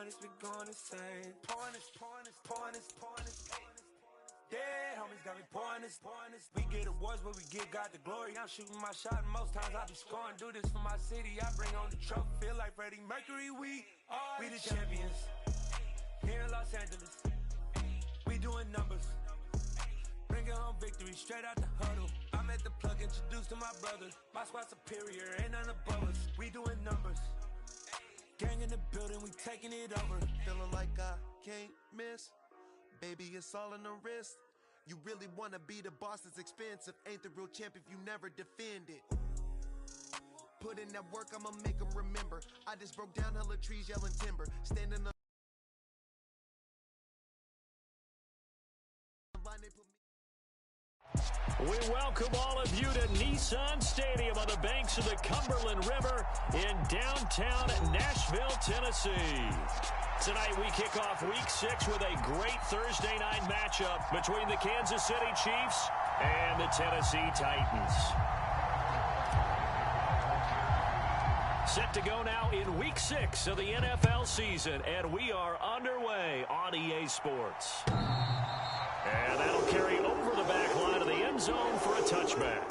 pointers, we going insane. Pointers. Dead homies got me pointers. We get awards, but we get God the glory. I'm shooting my shot, and most times I be scoring. Do this for my city, I bring on the trophy. Feel like Freddie Mercury, we the champions. Here in Los Angeles, we doing numbers. Bringing home victory straight out the huddle. I'm at the plug, introduced to my brothers. My squad superior, ain't none above us. We doing numbers. Gang in the building, we taking it over. Feeling like I can't miss. Baby, it's all in the wrist. You really wanna be the boss, it's expensive. Ain't the real champ if you never defend it. Put in that work, I'ma make them remember. I just broke down hella trees, yelling timber. Standing the line, they put me. We welcome all of you to Nissan Stadium on the banks of the Cumberland River in downtown Nashville, Tennessee. Tonight we kick off Week 6 with a great Thursday night matchup between the Kansas City Chiefs and the Tennessee Titans. Set to go now in Week 6 of the NFL season, and we are underway on EA Sports. And that'll carry over the back line of the end zone for a touchback.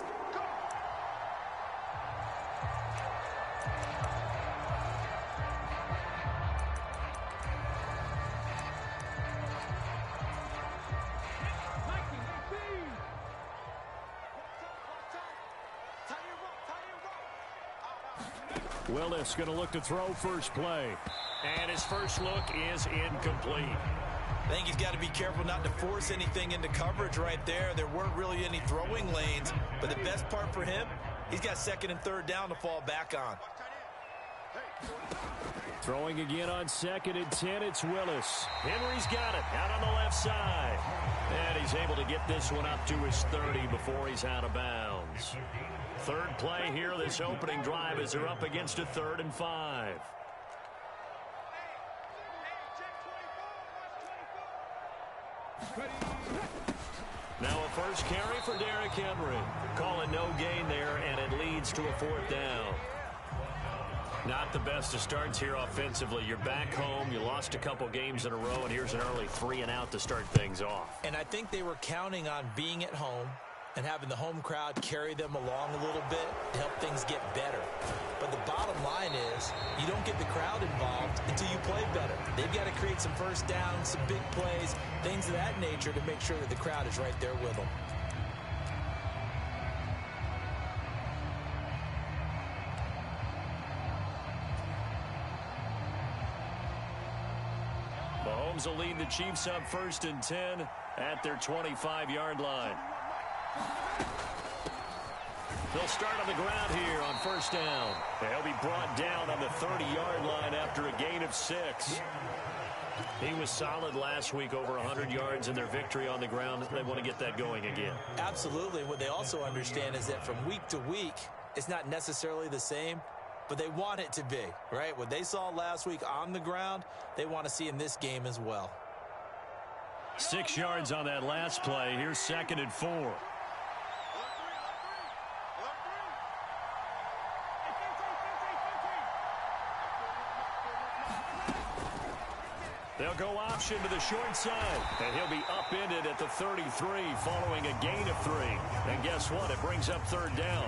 Willis going to look to throw first play. And his first look is incomplete. I think he's got to be careful not to force anything into coverage right there. There weren't really any throwing lanes. But the best part for him, he's got second and third down to fall back on. Throwing again on 2nd and 10, it's Willis. Henry's got it out on the left side. And he's able to get this one up to his 30 before he's out of bounds. Third play here, this opening drive, as they're up against a 3rd and 5. Now a first carry for Derrick Henry. Calling no gain there, and it leads to a 4th down. Not the best of starts here offensively. You're back home. You lost a couple games in a row, and here's an early 3-and-out to start things off. And I think they were counting on being at home and having the home crowd carry them along a little bit to help things get better. But the bottom line is you don't get the crowd involved until you play better. They've got to create some first downs, some big plays, things of that nature to make sure that the crowd is right there with them. Mahomes will lead the Chiefs up 1st and 10 at their 25-yard line. They'll start on the ground here on 1st down. They'll be brought down on the 30-yard line after a gain of 6. He was solid last week, over 100 yards in their victory on the ground. They want to get that going again. Absolutely. What they also understand is that from week to week, it's not necessarily the same, but they want it to be, right? What they saw last week on the ground, they want to see in this game as well. 6 yards on that last play. Here's 2nd and 4. They'll go option to the short side, and he'll be upended at the 33 following a gain of 3. And guess what? It brings up 3rd down.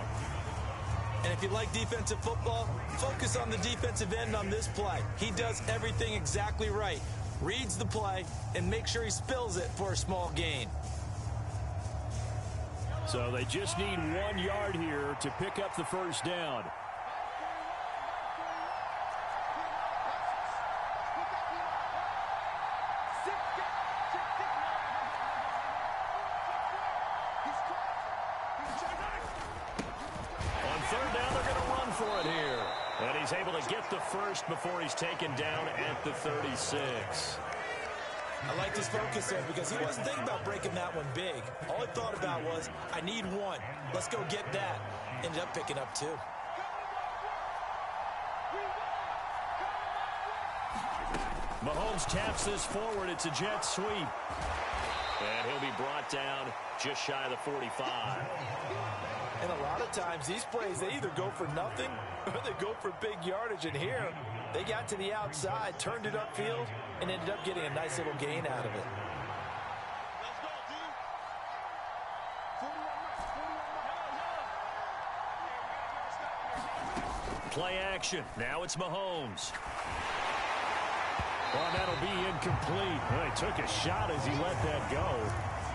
And if you like defensive football, focus on the defensive end on this play. He does everything exactly right. Reads the play and makes sure he spills it for a small gain. So they just need 1 yard here to pick up the 1st down. On 3rd down, they're going to run for it here. And he's able to get the first before he's taken down at the 36. I like his focus there because he wasn't thinking about breaking that one big. All he thought about was, I need 1. Let's go get that. Ended up picking up 2. Mahomes taps this forward. It's a jet sweep. And he'll be brought down just shy of the 45. And a lot of times these plays, they either go for nothing or they go for big yardage. And here, They got to the outside, turned it upfield, and ended up getting a nice little gain out of it. Play action. Now it's Mahomes. Well, that'll be incomplete. Well, he took a shot as he let that go.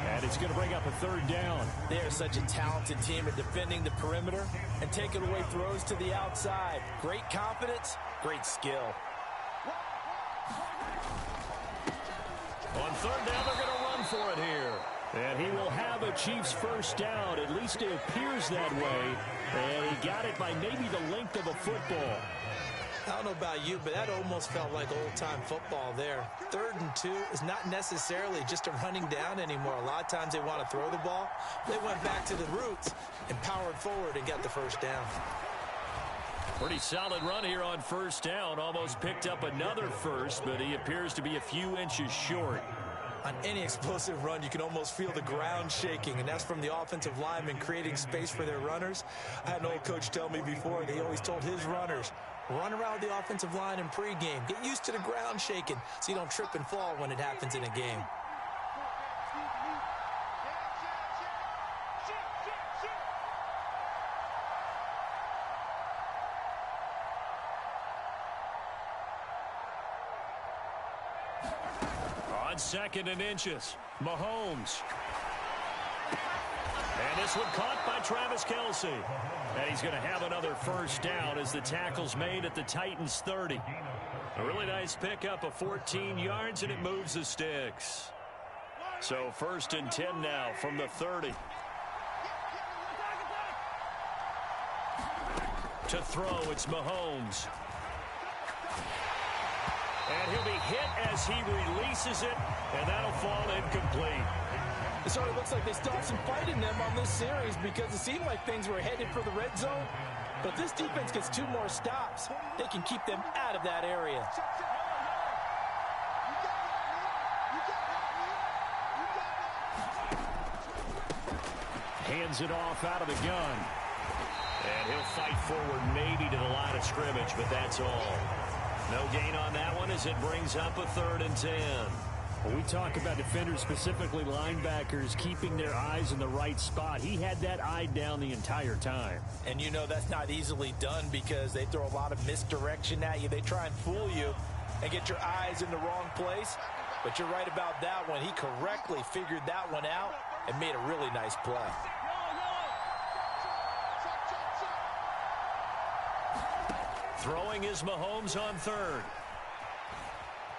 And it's going to bring up a third down. They are such a talented team at defending the perimeter and taking away throws to the outside. Great confidence, great skill. On third down, they're going to run for it here. And he will have a Chiefs first down. At least it appears that way. And he got it by maybe the length of a football. I don't know about you, but that almost felt like old-time football there. 3rd and 2 is not necessarily just a running down anymore. A lot of times they want to throw the ball. They went back to the roots and powered forward and got the first down. Pretty solid run here on first down. Almost picked up another first, but he appears to be a few inches short. On any explosive run, you can almost feel the ground shaking, and that's from the offensive linemen creating space for their runners. I had an old coach tell me before, they always told his runners, run around the offensive line in pregame. Get used to the ground shaking so you don't trip and fall when it happens in a game. On 2nd and inches, Mahomes. And this one caught by Travis Kelce. And he's going to have another first down as the tackle's made at the Titans' 30. A really nice pickup of 14 yards, and it moves the sticks. So 1st and 10 now from the 30. To throw, it's Mahomes. And he'll be hit as he releases it, and that'll fall incomplete. It sort of looks like they still have some fight in them on this series because it seemed like things were headed for the red zone. But if this defense gets 2 more stops, they can keep them out of that area. Hands it off out of the gun. And he'll fight forward maybe to the line of scrimmage, but that's all. No gain on that one as it brings up a 3rd and 10. When we talk about defenders, specifically linebackers, keeping their eyes in the right spot, he had that eye down the entire time. And you know that's not easily done because they throw a lot of misdirection at you. They try and fool you and get your eyes in the wrong place. But you're right about that one. He correctly figured that one out and made a really nice play. Throwing is Mahomes on 3rd.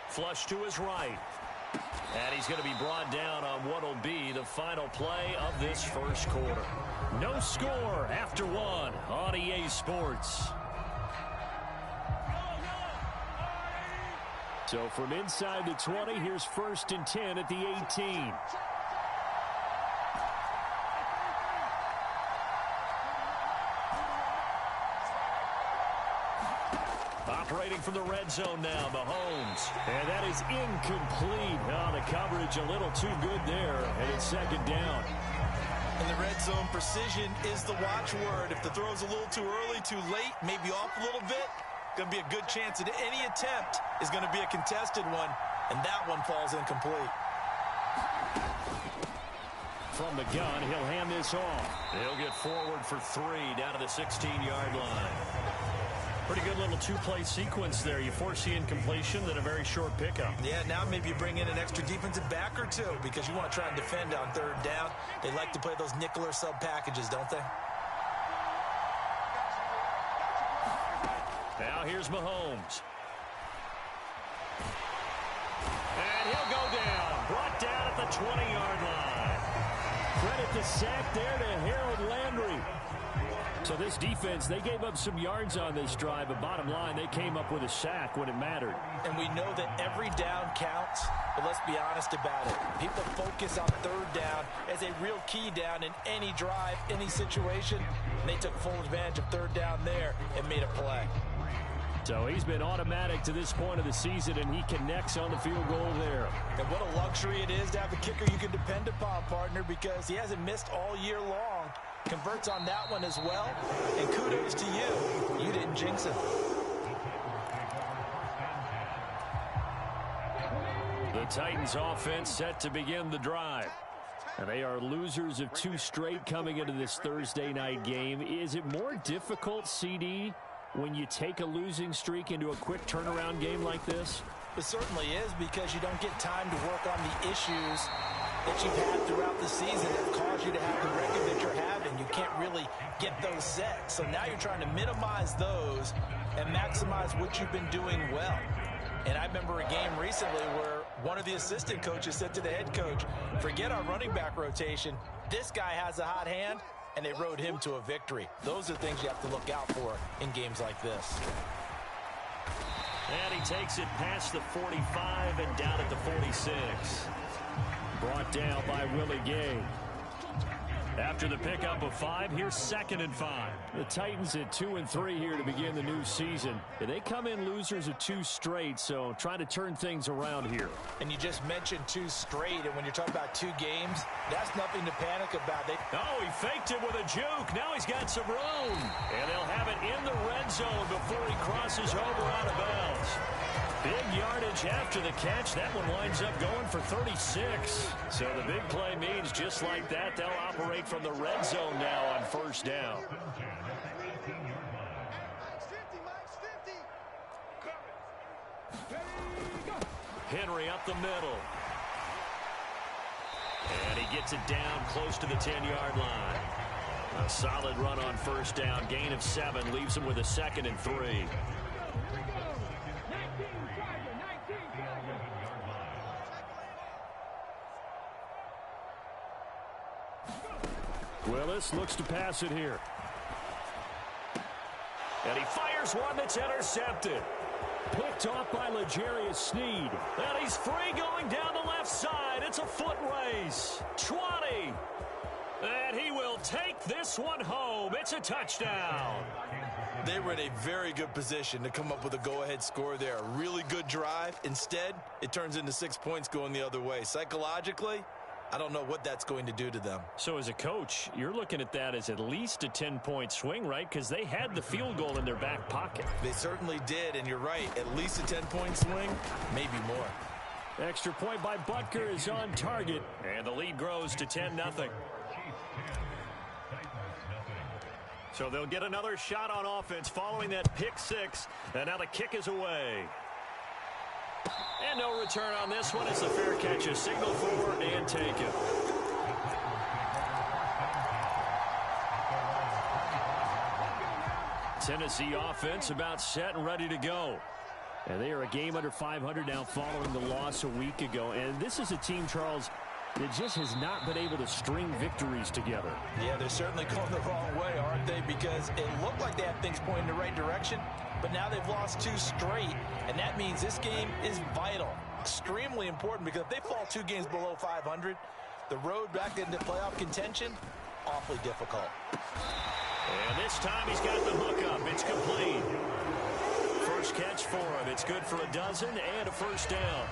Flush to his right. And he's going to be brought down on what will be the final play of this first quarter. No score after 1 on EA Sports. So from inside the 20, here's 1st and 10 at the 18. Operating from the red zone now, Mahomes. And that is incomplete. Oh, the coverage a little too good there, and it's 2nd down. In the red zone, precision is the watchword. If the throw's a little too early, too late, maybe off a little bit, going to be a good chance that any attempt is going to be a contested one, and that one falls incomplete. From the gun, he'll hand this off. He'll get forward for 3 down to the 16-yard line. Pretty good little 2-play sequence there. You foresee incompletion, then a very short pickup. Yeah, now maybe you bring in an extra defensive back or 2 because you want to try and defend on 3rd down. They like to play those nickel or sub packages, don't they? Now here's Mahomes. And he'll go down. Brought down at the 20-yard line. Credit the sack there to Harold Landry. So this defense, they gave up some yards on this drive, but bottom line, they came up with a sack when it mattered. And we know that every down counts, but let's be honest about it. People focus on 3rd down as a real key down in any drive, any situation. And they took full advantage of 3rd down there and made a play. So he's been automatic to this point of the season, and he connects on the field goal there. And what a luxury it is to have a kicker you can depend upon, partner, because he hasn't missed all year long. Converts on that one as well. And kudos to you. You didn't jinx it. The Titans offense set to begin the drive. And they are losers of 2 straight coming into this Thursday night game. Is it more difficult, CD, when you take a losing streak into a quick turnaround game like this? It certainly is, because you don't get time to work on the issues that you've had throughout the season that cause you to have the record that you're having. You can't really get those set. So now you're trying to minimize those and maximize what you've been doing well. And I remember a game recently where one of the assistant coaches said to the head coach, forget our running back rotation. This guy has a hot hand, and they rode him to a victory. Those are things you have to look out for in games like this. And he takes it past the 45 and down at the 46. Brought down by Willie Gay. After the pickup of 5, here's 2nd and 5. The Titans at 2-3 here to begin the new season. They come in losers of 2 straight, so try to turn things around here. And you just mentioned 2 straight, and when you're talking about 2 games, that's nothing to panic about. Oh, he faked it with a juke. Now he's got some room. And they'll have it in the red zone before he crosses over out of bounds. Big yardage after the catch. That one winds up going for 36. So the big play means just like that, they'll operate from the red zone now on 1st down. Henry up the middle. And he gets it down close to the 10-yard line. A solid run on 1st down. Gain of 7 leaves him with a 2nd and 3. Willis looks to pass it here. And he fires one that's intercepted. Picked off by L'Jarius Sneed. And he's free going down the left side. It's a foot race. 20. And he will take this one home. It's a touchdown. They were in a very good position to come up with a go-ahead score there. A really good drive. Instead, it turns into 6 points going the other way. Psychologically, I don't know what that's going to do to them. So as a coach, you're looking at that as at least a 10-point swing, right? Because they had the field goal in their back pocket. They certainly did, and you're right. At least a 10-point swing, maybe more. Extra point by Butker is on target. And the lead grows to 10-0. So they'll get another shot on offense following that pick 6. And now the kick is away. And no return on this one. It's a fair catch, a signal for and taken. Tennessee offense about set and ready to go. And they are a game under 500 now following the loss a week ago. And this is a team, Charles, that just has not been able to string victories together. Yeah, they're certainly going the wrong way, aren't they? Because it looked like they had things pointing in the right direction, but now they've lost 2 straight, and that means this game is vital, extremely important, because if they fall 2 games below 500, the road back into playoff contention, awfully difficult. And this time he's got the hook up. It's complete. First catch for him. It's good for a dozen and a 1st down.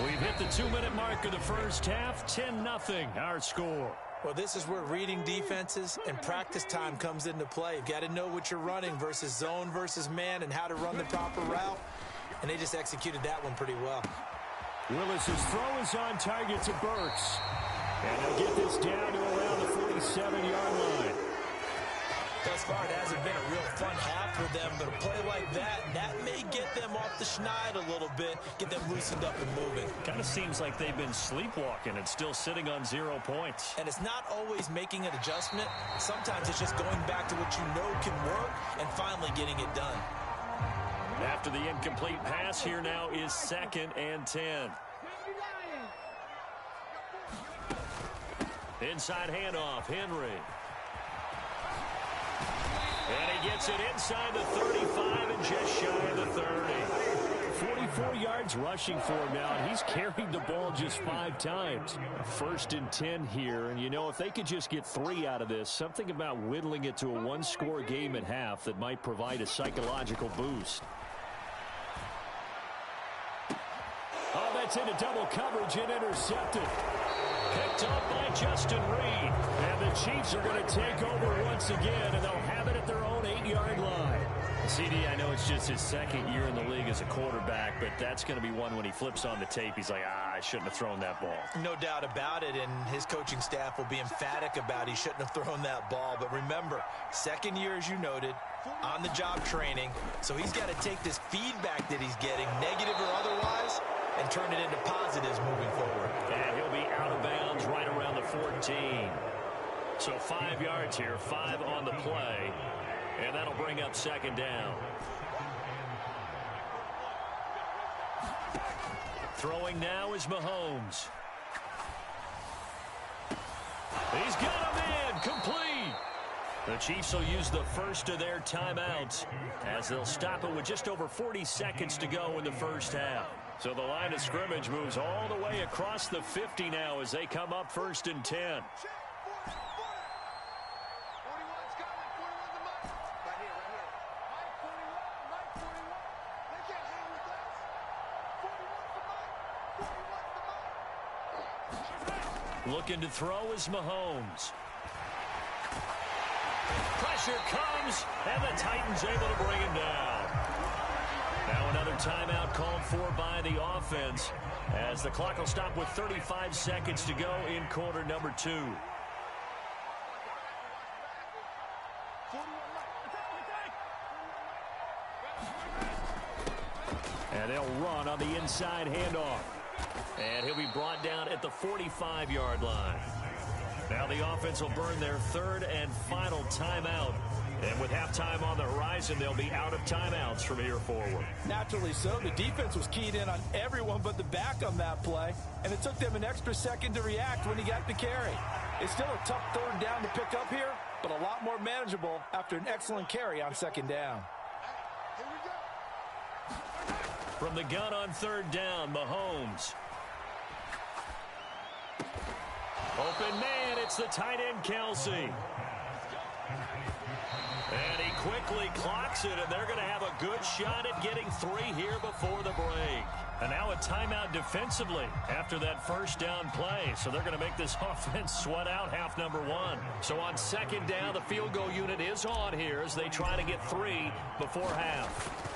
We've hit the 2-minute mark of the first half. 10-0 our score. Well, this is where reading defenses and practice time comes into play. You've got to know what you're running versus zone versus man and how to run the proper route. And they just executed that one pretty well. Willis's throw is on target to Burks. And they'll get this down to around the 47-yard line. Thus far, it hasn't been a real fun half for them, but a play like that may get them off the schneid a little bit, get them loosened up and moving. Kind of seems like they've been sleepwalking and still sitting on 0 points. And it's not always making an adjustment. Sometimes it's just going back to what you know can work and finally getting it done. After the incomplete pass, here now is 2nd and 10. Inside handoff, Henry. And he gets it inside the 35 and just shy of the 30. 44 yards rushing for him now, and he's carried the ball just 5 times. 1st and 10 here, and you know, if they could just get 3 out of this, something about whittling it to a 1-score game at half that might provide a psychological boost. Oh, that's into double coverage and intercepted. Picked up by Justin Reed. And the Chiefs are going to take over once again, and they'll have it at their own 8-yard line. CD, I know it's just his second year in the league as a quarterback, but that's going to be one when he flips on the tape. He's like, I shouldn't have thrown that ball. No doubt about it, and his coaching staff will be emphatic about he shouldn't have thrown that ball. But remember, second year, as you noted, on-the-job training, so he's got to take this feedback that he's getting, negative or otherwise, and turn it into positives moving forward. And he'll be out of bounds right around the 14. So 5 yards here, 5 on the play. And that'll bring up second down. Throwing now is Mahomes. He's got him in, complete. The Chiefs will use the first of their timeouts as they'll stop it with just over 40 seconds to go in the first half. So the line of scrimmage moves all the way across the 50 now as they come up 1st and 10. Looking to throw is Mahomes. Pressure comes, and the Titans able to bring him down. Now another timeout called for by the offense as the clock will stop with 35 seconds to go in quarter number 2. And they'll run on the inside handoff. And he'll be brought down at the 45-yard line. Now the offense will burn their 3rd and final timeout. And with halftime on the horizon, they'll be out of timeouts from here forward. Naturally so. The defense was keyed in on everyone but the back on that play. And it took them an extra second to react when he got the carry. It's still a tough 3rd down to pick up here, but a lot more manageable after an excellent carry on 2nd down. From the gun on 3rd down, Mahomes. Open man, it's the tight end, Kelsey. And he quickly clocks it, and they're going to have a good shot at getting 3 here before the break. And now a timeout defensively after that 1st down play. So they're going to make this offense sweat out half number 1. So on 2nd down, the field goal unit is on here as they try to get 3 before half.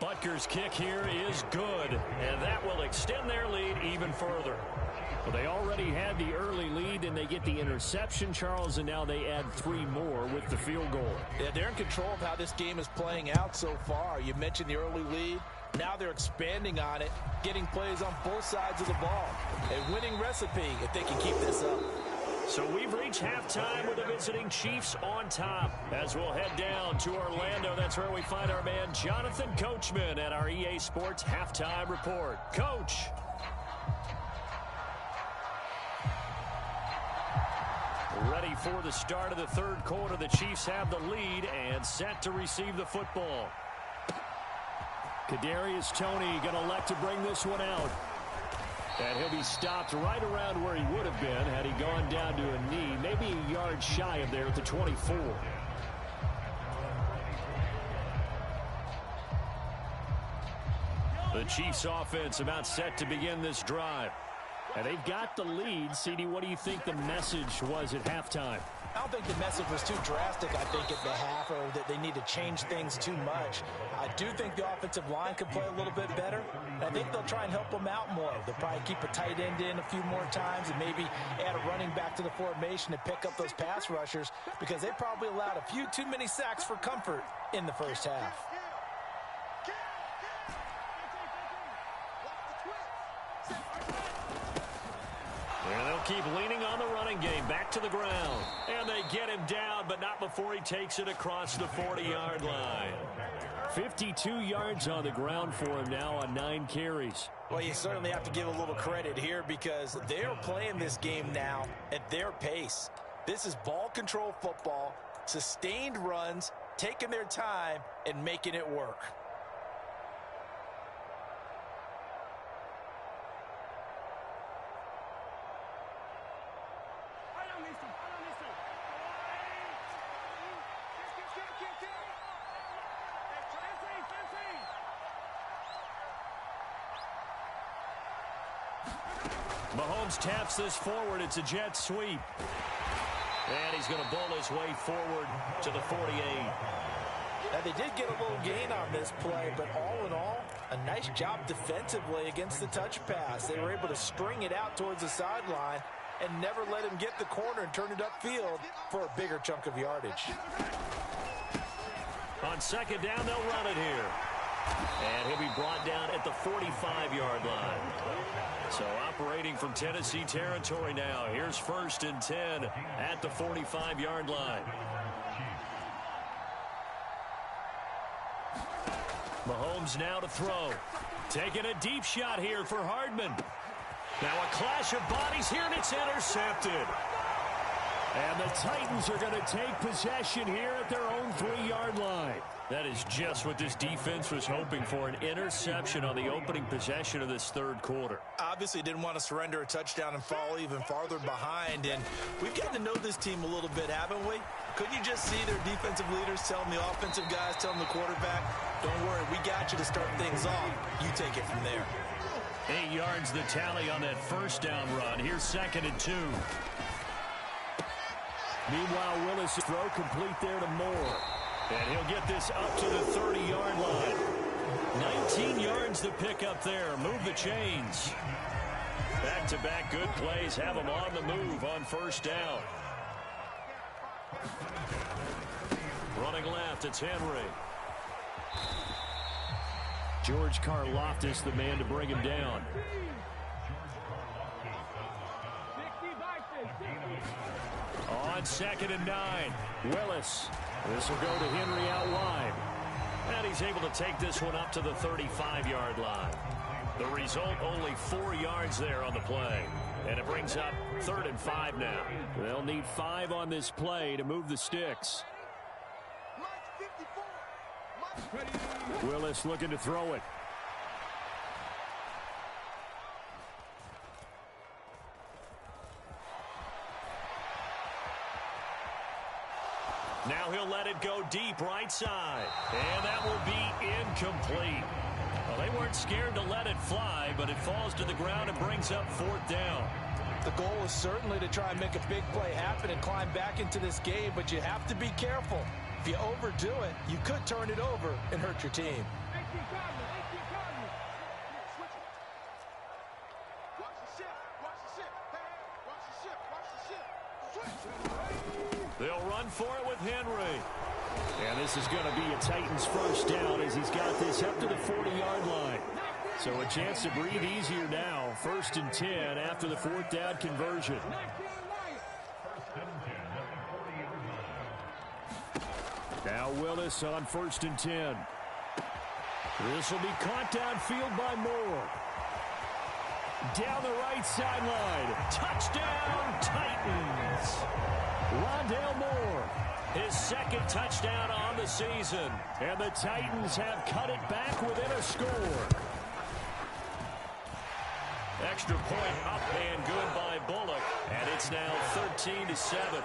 Butker's kick here is good, and that will extend their lead even further. Well, they already had the early lead, and they get the interception, Charles, and now they add 3 more with the field goal. Yeah, they're in control of how this game is playing out so far. You mentioned the early lead. Now they're expanding on it, getting plays on both sides of the ball. A winning recipe if they can keep this up. So we've reached halftime with the visiting Chiefs on top. As we'll head down to Orlando, that's where we find our man Jonathan Coachman at our EA Sports Halftime Report. Coach. Ready for the start of the 3rd quarter. The Chiefs have the lead and set to receive the football. Kadarius Toney going to elect to bring this one out. And he'll be stopped right around where he would have been had he gone down to a knee, maybe a yard shy of there at the 24. The Chiefs offense about set to begin this drive. And they've got the lead. CD, what do you think the message was at halftime? I don't think the message was too drastic, I think, at the half, or that they need to change things too much. I do think the offensive line could play a little bit better. I think they'll try and help them out more. They'll probably keep a tight end in a few more times and maybe add a running back to the formation to pick up those pass rushers, because they probably allowed a few too many sacks for comfort in the first half. And they'll keep leaning on the running game. Back to the ground. And they get him down, but not before he takes it across the 40-yard line. 52 yards on the ground for him now on 9 carries. Well, you certainly have to give a little credit here because they're playing this game now at their pace. This is ball control football, sustained runs, taking their time, and making it work. Mahomes taps this forward. It's a jet sweep. And he's going to bowl his way forward to the 48. Now, they did get a little gain on this play, but all in all, a nice job defensively against the touch pass. They were able to string it out towards the sideline and never let him get the corner and turn it upfield for a bigger chunk of yardage. On second down, they'll run it here. And he'll be brought down at the 45-yard line. So operating from Tennessee territory now. Here's 1st and 10 at the 45-yard line. Mahomes now to throw. Taking a deep shot here for Hardman. Now a clash of bodies here, and it's intercepted. And the Titans are going to take possession here at their own 3-yard line. That is just what this defense was hoping for, an interception on the opening possession of this third quarter. Obviously didn't want to surrender a touchdown and fall even farther behind. And we've gotten to know this team a little bit, haven't we? Couldn't you just see their defensive leaders telling the offensive guys, telling the quarterback, don't worry, we got you to start things off. You take it from there. 8 yards the tally on that first down run. Here's 2nd and 2. Meanwhile, Willis' throw complete there to Moore. And he'll get this up to the 30-yard line. 19 yards to pick up there. Move the chains. Back-to-back good plays have them on the move on first down. Running left, it's Henry. George Karlaftis, the man to bring him down. On 2nd and 9, Willis. This will go to Henry out wide. And he's able to take this one up to the 35-yard line. The result, only 4 yards there on the play. And it brings up 3rd and 5 now. They'll need 5 on this play to move the sticks. Willis looking to throw it. Now he'll let it go deep right side. And that will be incomplete. Well, they weren't scared to let it fly, but it falls to the ground and brings up 4th down. The goal is certainly to try and make a big play happen and climb back into this game, but you have to be careful. If you overdo it, you could turn it over and hurt your team. They'll run for it with Henry. And this is going to be a Titans first down as he's got this up to the 40-yard line. So a chance to breathe easier now. 1st and 10 after the 4th down conversion. Now Willis on 1st and 10. This will be caught downfield by Moore. Down the right sideline. Touchdown, Titans. Rondale Moore, his 2nd touchdown on the season. And the Titans have cut it back within a score. Extra point up and good by Bullock. And it's now 13-7.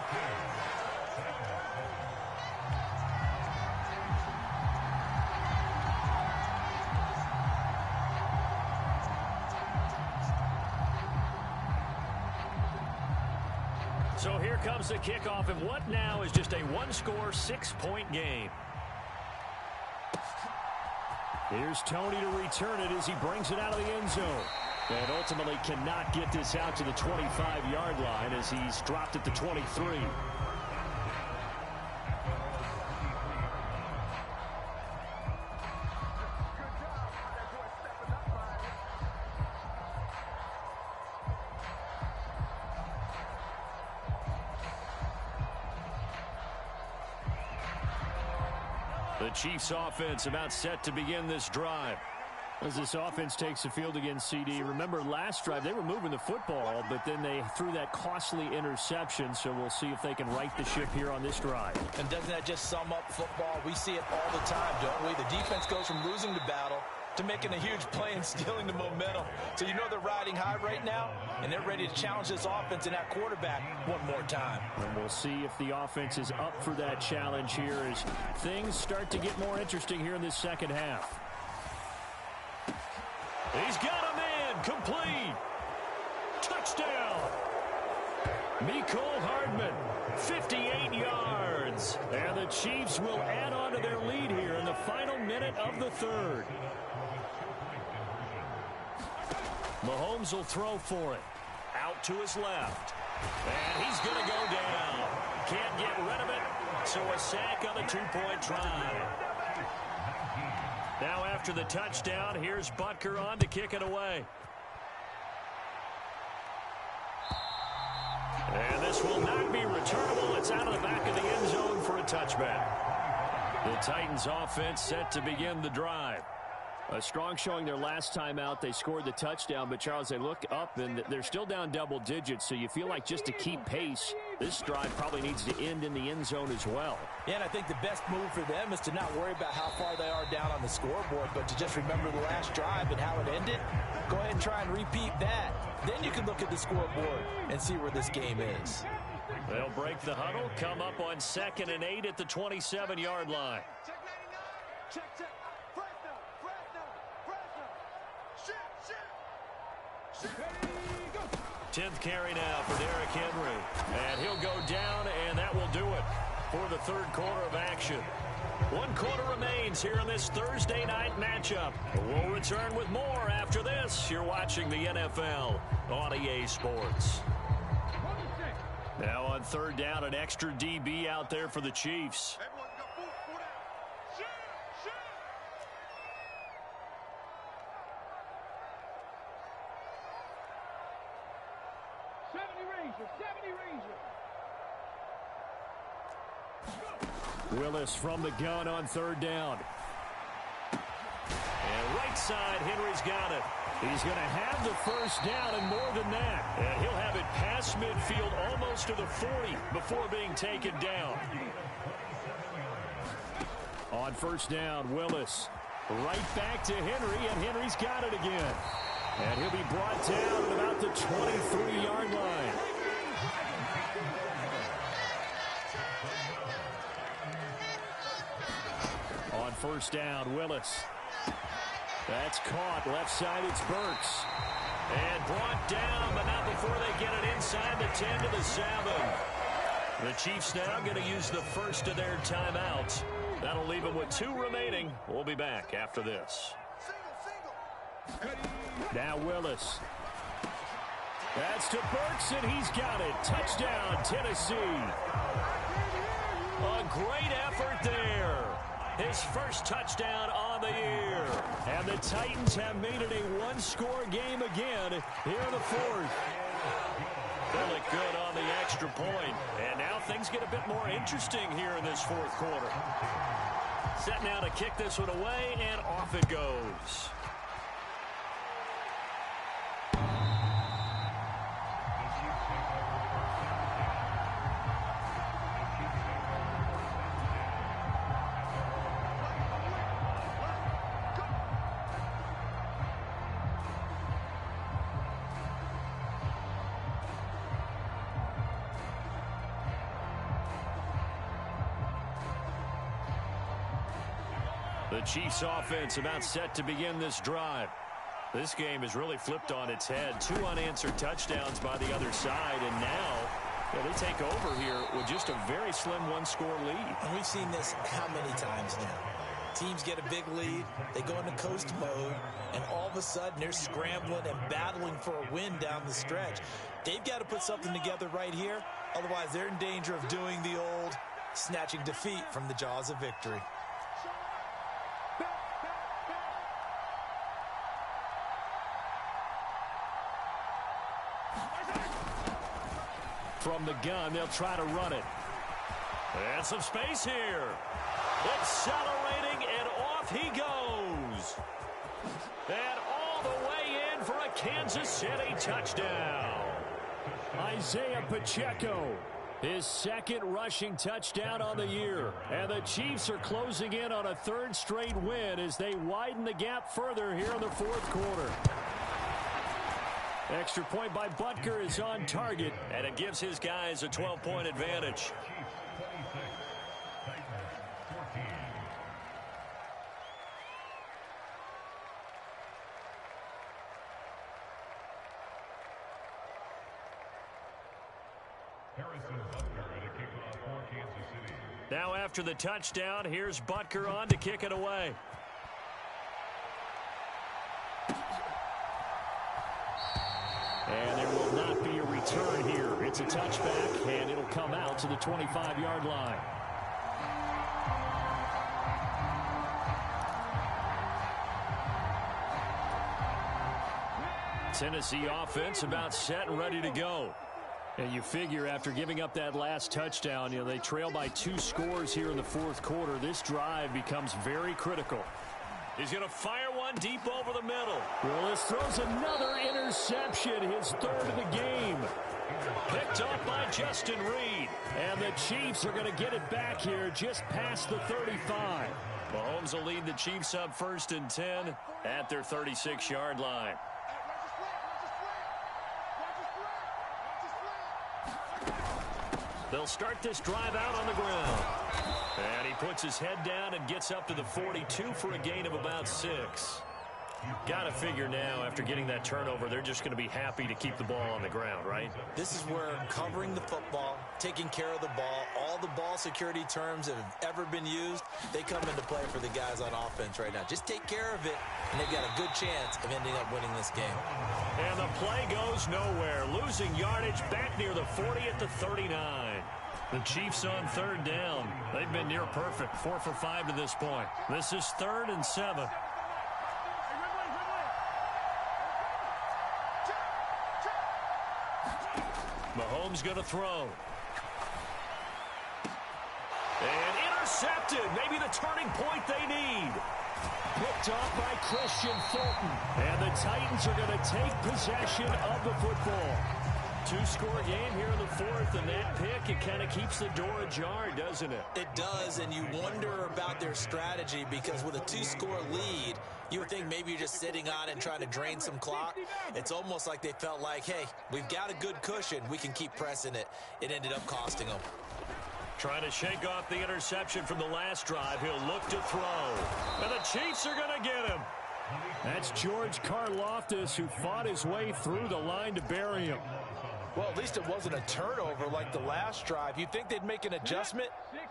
So here comes the kickoff, and what now is just a one-score, 6-point game. Here's Tony to return it as he brings it out of the end zone. And ultimately cannot get this out to the 25-yard line as he's dropped at the 23. The Chiefs offense about set to begin this drive. As this offense takes the field against CD, remember last drive they were moving the football, but then they threw that costly interception, so we'll see if they can right the ship here on this drive. And doesn't that just sum up football? We see it all the time, don't we? The defense goes from losing the battle to making a huge play and stealing the momentum. So you know they're riding high right now, and they're ready to challenge this offense and that quarterback one more time. And we'll see if the offense is up for that challenge here as things start to get more interesting here in this second half. He's got a man, complete. Touchdown. Mecole Hardman, 58 yards. And the Chiefs will add on to their lead here in the final minute of the third. Mahomes will throw for it. Out to his left. And he's going to go down. Can't get rid of it, so a sack on the two-point try. Now after the touchdown, here's Butker on to kick it away. And this will not be returnable. It's out of the back of the end zone for a touchback. The Titans offense set to begin the drive. A strong showing their last time out. They scored the touchdown, but Charles, they look up and they're still down double digits, so you feel like just to keep pace, this drive probably needs to end in the end zone as well. Yeah, and I think the best move for them is to not worry about how far they are down on the scoreboard, but to just remember the last drive and how it ended. Go ahead and try and repeat that. Then you can look at the scoreboard and see where this game is. They'll break the huddle, come up on 2nd and 8 at the 27-yard line. Check. 10th carry now for Derrick Henry. And he'll go down, and that will do it for the third quarter of action. 1 quarter remains here in this Thursday night matchup. We'll return with more after this. You're watching the NFL on EA Sports. Now on 3rd down, an extra DB out there for the Chiefs. Willis from the gun on 3rd down. And right side, Henry's got it. He's going to have the first down and more than that. And he'll have it past midfield almost to the 40 before being taken down. On 1st down, Willis right back to Henry, and Henry's got it again. And he'll be brought down at about the 23-yard line. On 1st down, Willis. That's caught. Left side, it's Burks. And brought down, but not before they get it inside the 10 to the 7. The Chiefs now going to use the first of their timeouts. That'll leave them with 2 remaining. We'll be back after this. Now Willis. That's to Burks, and he's got it. Touchdown, Tennessee. A great effort there. His first touchdown on the year. And the Titans have made it a one-score game again here in the 4th. They look good on the extra point. And now things get a bit more interesting here in this 4th quarter. Set now to kick this one away, and off it goes. The Chiefs offense about set to begin this drive. This game is really flipped on its head. 2 unanswered touchdowns by the other side, and now they take over here with just a very slim 1-score lead. And we've seen this how many times now? Teams get a big lead, they go into coast mode, and all of a sudden they're scrambling and battling for a win down the stretch. They've got to put something together right here, otherwise they're in danger of doing the old snatching defeat from the jaws of victory. From the gun, they'll try to run it. And some space here. Accelerating, and off he goes. And all the way in for a Kansas City touchdown. Isaiah Pacheco, his 2nd rushing touchdown on the year. And the Chiefs are closing in on a 3rd straight win as they widen the gap further here in the 4th quarter. Extra point by Butker is on target, and it gives his guys a 12-point advantage. Now after the touchdown, here's Butker on to kick it away. And there will not be a return here. It's a touchback, and it'll come out to the 25-yard line. Tennessee offense about set and ready to go. And you figure after giving up that last touchdown, they trail by 2 scores here in the fourth quarter. This drive becomes very critical. He's going to fire one deep over the middle. Willis throws another interception, his 3rd of the game. Picked up by Justin Reed. And the Chiefs are going to get it back here just past the 35. Mahomes will lead the Chiefs up 1st and 10 at their 36-yard line. They'll start this drive out on the ground. And he puts his head down and gets up to the 42 for a gain of about 6. Got to figure now, after getting that turnover, they're just going to be happy to keep the ball on the ground, right? This is where covering the football, taking care of the ball, all the ball security terms that have ever been used, they come into play for the guys on offense right now. Just take care of it, and they've got a good chance of ending up winning this game. And the play goes nowhere. Losing yardage back near the 40 at the 39. The Chiefs on 3rd down. They've been near perfect, 4 for 5 to this point. This is 3rd and 7. Mahomes going to throw. And intercepted. Maybe the turning point they need. Picked off by Christian Fulton. And the Titans are going to take possession of the football. 2-score game here in the 4th, and that pick, it kind of keeps the door ajar, doesn't it? It does, and you wonder about their strategy because with a 2-score lead, you would think maybe you're just sitting on it and trying to drain some clock. It's almost like they felt like, hey, we've got a good cushion. We can keep pressing it. It ended up costing them. Trying to shake off the interception from the last drive. He'll look to throw. And the Chiefs are going to get him. That's George Karlaftis, who fought his way through the line to bury him. Well, at least it wasn't a turnover like the last drive. You'd think they'd make an adjustment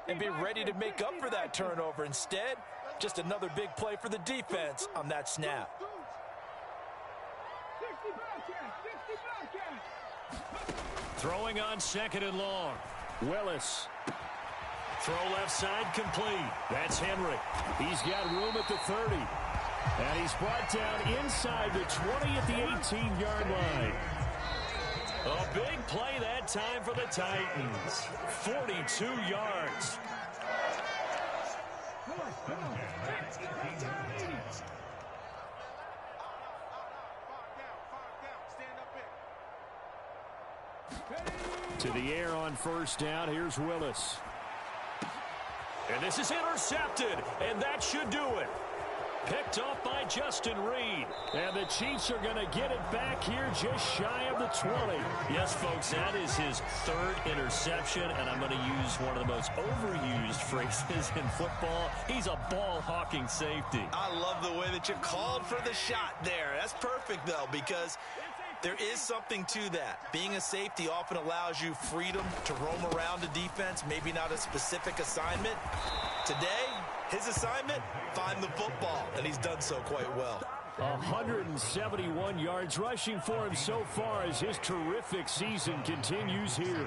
and be ready to make up for that turnover. Instead, just another big play for the defense on that snap. Throwing on 2nd and long. Willis. Throw left side complete. That's Henry. He's got room at the 30. And he's brought down inside the 20 at the 18-yard line. A big play that time for the Titans. 42 yards. To the air on 1st down. Here's Willis. And this is intercepted. And that should do it. Picked off by Justin Reed. And the Chiefs are going to get it back here just shy of the 20. Yes, folks, that is his 3rd interception, and I'm going to use one of the most overused phrases in football. He's a ball-hawking safety. I love the way that you called for the shot there. That's perfect, though, because there is something to that. Being a safety often allows you freedom to roam around a defense, maybe not a specific assignment. Today, his assignment, find the football, and he's done so quite well. 171 yards rushing for him so far as his terrific season continues here.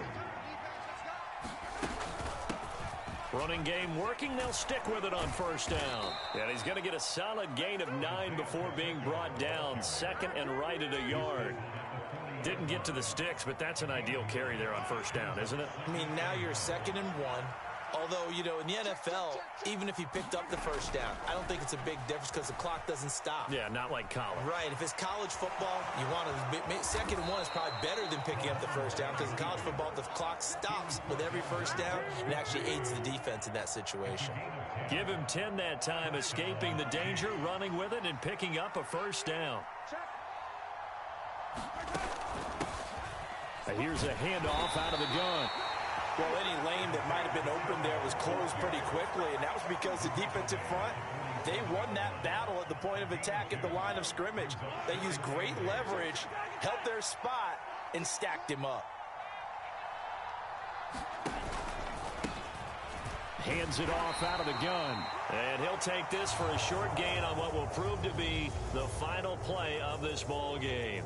Running game working. They'll stick with it on 1st down. And he's going to get a solid gain of 9 before being brought down. 2nd and right at a yard. Didn't get to the sticks, but that's an ideal carry there on 1st down, isn't it? I mean, now you're 2nd and 1. Although, you know, in the NFL, even if he picked up the 1st down, I don't think it's a big difference because the clock doesn't stop. Yeah, not like college. Right. If it's college football, you want to 2nd and 1 is probably better than picking up the 1st down because in college football, the clock stops with every 1st down and actually aids the defense in that situation. Give him 10 that time, escaping the danger, running with it, and picking up a 1st down. Here's a handoff out of the gun. Well, any lane that might have been open there was closed pretty quickly, and that was because the defensive front, they won that battle at the point of attack at the line of scrimmage. They used great leverage, held their spot, and stacked him up. Hands it off out of the gun. And he'll take this for a short gain on what will prove to be the final play of this ball game.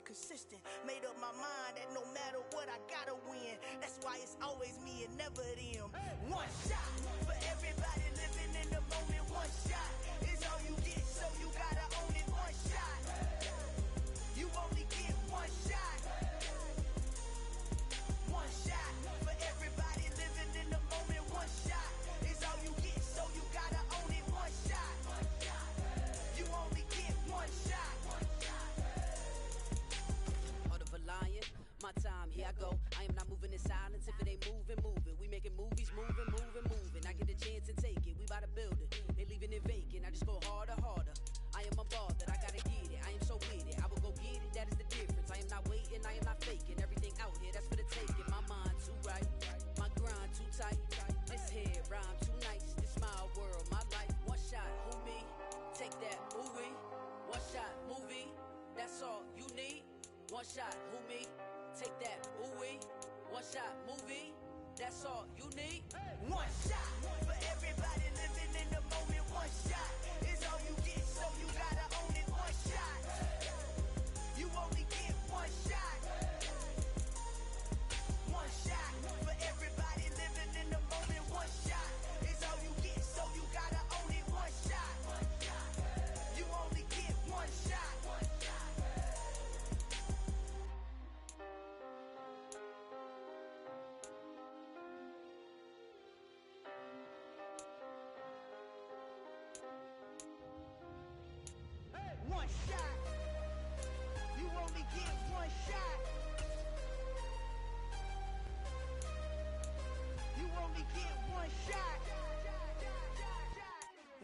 Consistent, made up my mind that no matter what I gotta win. That's why it's always me and never them. One shot for everybody living in the moment. One shot is all you get, so you gotta own it. One shot, you only get one shot. One shot for everybody living in the moment. One shot is all you get, so you gotta own it. One shot, you only get one shot. My time, here I go. I am not moving in silence. If it ain't moving, moving. We making movies, moving, moving, moving. I get a chance and take it. We bout to build it. They leaving it vacant. I just go harder, harder. I am unbothered. I gotta get it. I am so with it. I will go get it. That is the difference. I am not waiting. I am not faking. Everything out here, that's for the taking. My mind too right. My grind too tight. This head rhyme too nice. This my world, my life. One shot, who me? Take that, movie. One shot, movie. That's all you need. One shot, who me? Take that, ooh-wee. One shot, movie. That's all you need. One shot for everybody living in the moment. One shot is all you get, so you gotta own it. One shot, you only get one shot. One shot for everybody living in the moment. One shot is all you get, so you gotta own it. One shot, you only get one shot. One shot. You only get one shot. You only get one shot.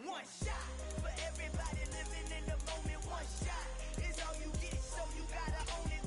One shot for everybody living in the moment. One shot is all you get, so you gotta own it.